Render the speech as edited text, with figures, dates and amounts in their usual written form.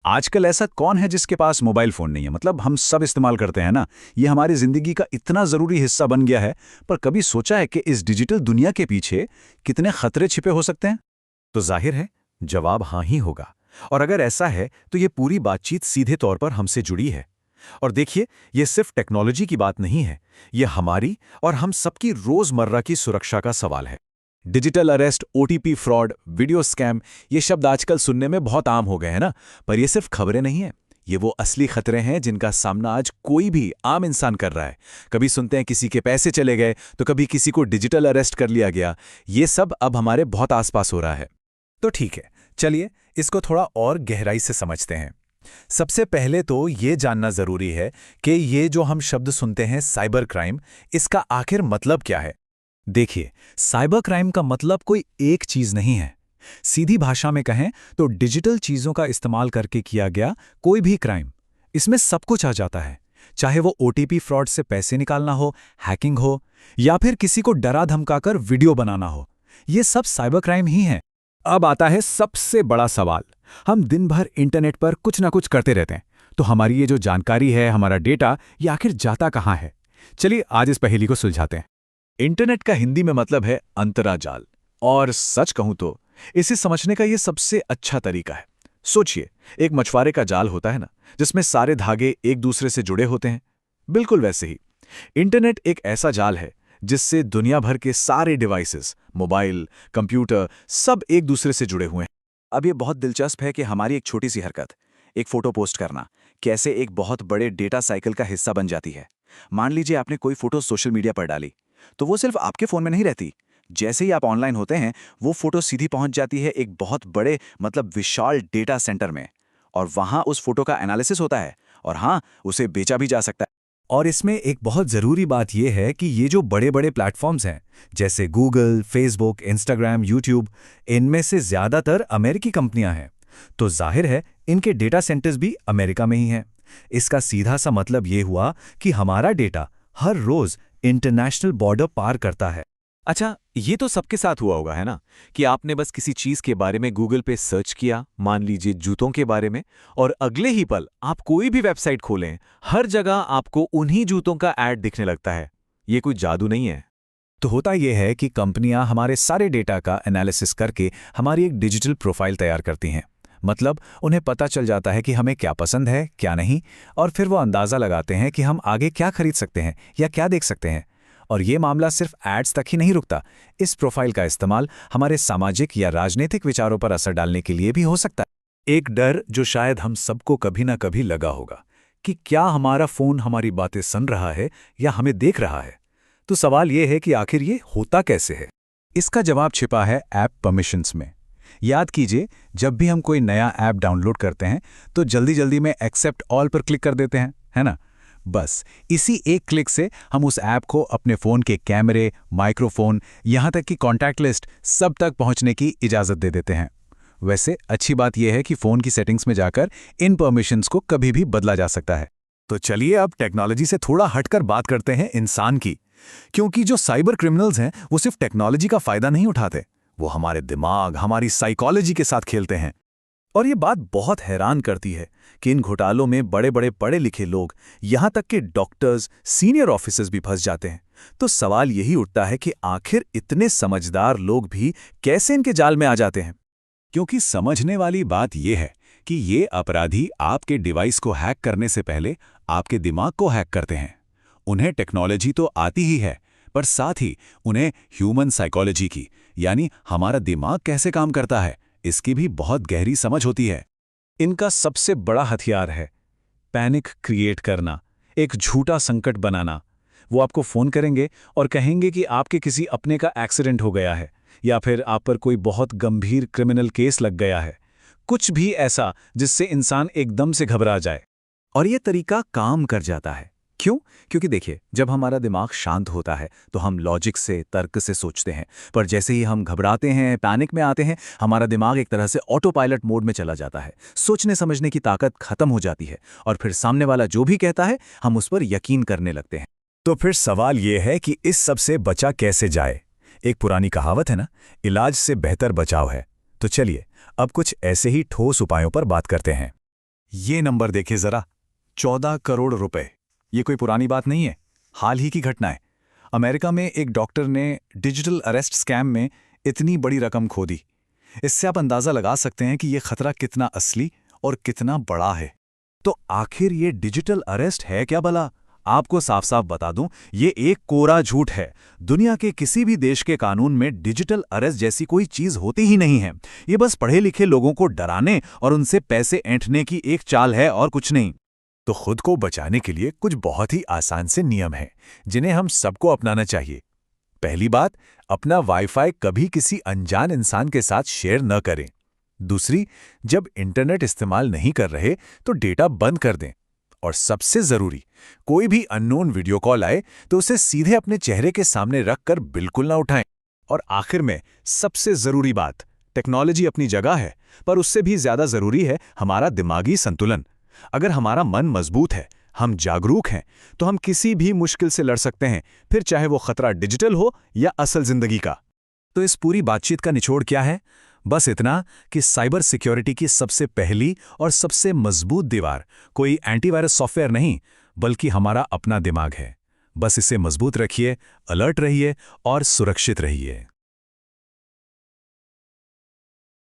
आजकल ऐसा कौन है जिसके पास मोबाइल फ़ोन नहीं है? मतलब हम सब इस्तेमाल करते हैं ना। ये हमारी ज़िंदगी का इतना ज़रूरी हिस्सा बन गया है। पर कभी सोचा है कि इस डिजिटल दुनिया के पीछे कितने खतरे छिपे हो सकते हैं? तो जाहिर है जवाब हाँ ही होगा। और अगर ऐसा है तो ये पूरी बातचीत सीधे तौर पर हमसे जुड़ी है। और देखिए, ये सिर्फ टेक्नोलॉजी की बात नहीं है, ये हमारी और हम सबकी रोजमर्रा की सुरक्षा का सवाल है। Digital arrest, OTP fraud, video scam, ये शब्द आजकल सुनने में बहुत आम हो गए हैं ना। पर ये सिर्फ खबरें नहीं हैं। ये वो असली खतरे हैं जिनका सामना आज कोई भी आम इंसान कर रहा है। कभी सुनते हैं किसी के पैसे चले गए, तो कभी किसी को डिजिटल अरेस्ट कर लिया गया। ये सब अब हमारे बहुत आसपास हो रहा है। तो ठीक है, चलिए इसको थोड़ा और गहराई से समझते हैं। सबसे पहले तो ये जानना जरूरी है कि ये जो हम शब्द सुनते हैं साइबर क्राइम, इसका आखिर मतलब क्या है। देखिए, साइबर क्राइम का मतलब कोई एक चीज नहीं है। सीधी भाषा में कहें तो डिजिटल चीजों का इस्तेमाल करके किया गया कोई भी क्राइम। इसमें सब कुछ आ जाता है, चाहे वो ओटीपी फ्रॉड से पैसे निकालना हो, हैकिंग हो, या फिर किसी को डरा धमकाकर वीडियो बनाना हो। ये सब साइबर क्राइम ही है। अब आता है सबसे बड़ा सवाल। हम दिन भर इंटरनेट पर कुछ ना कुछ करते रहते हैं, तो हमारी ये जो जानकारी है, हमारा डेटा, ये आखिर जाता कहाँ है? चलिए आज इस पहेली को सुलझाते हैं। इंटरनेट का हिंदी में मतलब है अंतराजाल। और सच कहूं तो इसे समझने का ये सबसे अच्छा तरीका है। सोचिए, एक मछुआरे का जाल होता है ना, जिसमें सारे धागे एक दूसरे से जुड़े होते हैं। बिल्कुल वैसे ही इंटरनेट एक ऐसा जाल है जिससे दुनिया भर के सारे डिवाइसेस, मोबाइल, कंप्यूटर, सब एक दूसरे से जुड़े हुए हैं। अब ये बहुत दिलचस्प है कि हमारी एक छोटी सी हरकत, एक फोटो पोस्ट करना, कैसे एक बहुत बड़े डेटा साइकिल का हिस्सा बन जाती है। मान लीजिए आपने कोई फोटो सोशल मीडिया पर डाली, तो वो सिर्फ आपके फोन में नहीं रहती। जैसे ही आप ऑनलाइन होते हैं, वो फोटो सीधी पहुंच जाती है एक बहुत बड़े, मतलब विशाल डेटा सेंटर में। और वहां उस फोटो का एनालिसिस होता है, और हाँ, उसे बेचा भी जा सकता है। और इसमें एक बहुत ज़रूरी बात यह है कि ये जो बड़े बड़े प्लेटफॉर्म्स हैं, जैसे गूगल, फेसबुक, इंस्टाग्राम, यूट्यूब, इनमें से ज़्यादातर अमेरिकी कंपनियां हैं। तो जाहिर है इनके डेटा सेंटर्स भी अमेरिका में ही हैं। इसका सीधा सा मतलब ये हुआ कि हमारा डेटा हर रोज़ इंटरनेशनल बॉर्डर पार करता है। अच्छा, ये तो सबके साथ हुआ होगा, है ना, कि आपने बस किसी चीज के बारे में गूगल पे सर्च किया, मान लीजिए जूतों के बारे में, और अगले ही पल आप कोई भी वेबसाइट खोलें, हर जगह आपको उन्हीं जूतों का ऐड दिखने लगता है। ये कोई जादू नहीं है। तो होता यह है कि कंपनियां हमारे सारे डेटा का एनालिसिस करके हमारी एक डिजिटल प्रोफाइल तैयार करती हैं। मतलब उन्हें पता चल जाता है कि हमें क्या पसंद है, क्या नहीं, और फिर वो अंदाज़ा लगाते हैं कि हम आगे क्या खरीद सकते हैं या क्या देख सकते हैं। और ये मामला सिर्फ एड्स तक ही नहीं रुकता। इस प्रोफाइल का इस्तेमाल हमारे सामाजिक या राजनीतिक विचारों पर असर डालने के लिए भी हो सकता है। एक डर जो शायद हम सबको कभी ना कभी लगा होगा कि क्या हमारा फ़ोन हमारी बातें सुन रहा है या हमें देख रहा है। तो सवाल ये है कि आखिर ये होता कैसे है? इसका जवाब छिपा है ऐप परमिशंस में। याद कीजिए, जब भी हम कोई नया ऐप डाउनलोड करते हैं तो जल्दी जल्दी में एक्सेप्ट ऑल पर क्लिक कर देते हैं, है ना? बस इसी एक क्लिक से हम उस ऐप को अपने फ़ोन के कैमरे, माइक्रोफोन, यहाँ तक कि कॉन्टैक्ट लिस्ट, सब तक पहुँचने की इजाज़त दे देते हैं। वैसे अच्छी बात यह है कि फ़ोन की सेटिंग्स में जाकर इन परमिशंस को कभी भी बदला जा सकता है। तो चलिए अब टेक्नोलॉजी से थोड़ा हटकर बात करते हैं इंसान की। क्योंकि जो साइबर क्रिमिनल्स हैं वो सिर्फ टेक्नोलॉजी का फायदा नहीं उठाते, वो हमारे दिमाग, हमारी साइकोलॉजी के साथ खेलते हैं। और ये बात बहुत हैरान करती है कि इन घोटालों में बड़े बड़े पढ़े लिखे लोग, यहाँ तक कि डॉक्टर्स, सीनियर ऑफिसर्स भी फंस जाते हैं। तो सवाल यही उठता है कि आखिर इतने समझदार लोग भी कैसे इनके जाल में आ जाते हैं। क्योंकि समझने वाली बात यह है कि ये अपराधी आपके डिवाइस को हैक करने से पहले आपके दिमाग को हैक करते हैं। उन्हें टेक्नोलॉजी तो आती ही है, पर साथ ही उन्हें ह्यूमन साइकोलॉजी की, यानी हमारा दिमाग कैसे काम करता है, इसकी भी बहुत गहरी समझ होती है। इनका सबसे बड़ा हथियार है पैनिक क्रिएट करना, एक झूठा संकट बनाना। वो आपको फ़ोन करेंगे और कहेंगे कि आपके किसी अपने का एक्सीडेंट हो गया है, या फिर आप पर कोई बहुत गंभीर क्रिमिनल केस लग गया है। कुछ भी ऐसा जिससे इंसान एकदम से घबरा जाए। और ये तरीका काम कर जाता है। क्यों? क्योंकि देखिए, जब हमारा दिमाग शांत होता है तो हम लॉजिक से, तर्क से सोचते हैं, पर जैसे ही हम घबराते हैं, पैनिक में आते हैं, हमारा दिमाग एक तरह से ऑटो पायलट मोड में चला जाता है। सोचने समझने की ताकत खत्म हो जाती है, और फिर सामने वाला जो भी कहता है हम उस पर यकीन करने लगते हैं। तो फिर सवाल ये है कि इस सब से बचा कैसे जाए? एक पुरानी कहावत है ना, इलाज से बेहतर बचाव है। तो चलिए अब कुछ ऐसे ही ठोस उपायों पर बात करते हैं। ये नंबर देखिए जरा, 14 करोड़ रुपए। ये कोई पुरानी बात नहीं है, हाल ही की घटना है। अमेरिका में एक डॉक्टर ने डिजिटल अरेस्ट स्कैम में इतनी बड़ी रकम खो दी। इससे आप अंदाजा लगा सकते हैं कि ये खतरा कितना असली और कितना बड़ा है। तो आखिर ये डिजिटल अरेस्ट है क्या भला? आपको साफ साफ बता दूं, ये एक कोरा झूठ है। दुनिया के किसी भी देश के कानून में डिजिटल अरेस्ट जैसी कोई चीज होती ही नहीं है। ये बस पढ़े लिखे लोगों को डराने और उनसे पैसे ऐंठने की एक चाल है और कुछ नहीं। तो खुद को बचाने के लिए कुछ बहुत ही आसान से नियम हैं, जिन्हें हम सबको अपनाना चाहिए। पहली बात, अपना वाईफाई कभी किसी अनजान इंसान के साथ शेयर न करें। दूसरी, जब इंटरनेट इस्तेमाल नहीं कर रहे तो डेटा बंद कर दें। और सबसे जरूरी, कोई भी अननोन वीडियो कॉल आए तो उसे सीधे अपने चेहरे के सामने रखकर बिल्कुल ना उठाएं। और आखिर में सबसे जरूरी बात, टेक्नोलॉजी अपनी जगह है, पर उससे भी ज्यादा जरूरी है हमारा दिमागी संतुलन। अगर हमारा मन मजबूत है, हम जागरूक हैं, तो हम किसी भी मुश्किल से लड़ सकते हैं, फिर चाहे वो खतरा डिजिटल हो या असल जिंदगी का। तो इस पूरी बातचीत का निचोड़ क्या है? बस इतना कि साइबर सिक्योरिटी की सबसे पहली और सबसे मजबूत दीवार कोई एंटीवायरस सॉफ्टवेयर नहीं, बल्कि हमारा अपना दिमाग है। बस इसे मजबूत रखिए, अलर्ट रहिए और सुरक्षित रहिए।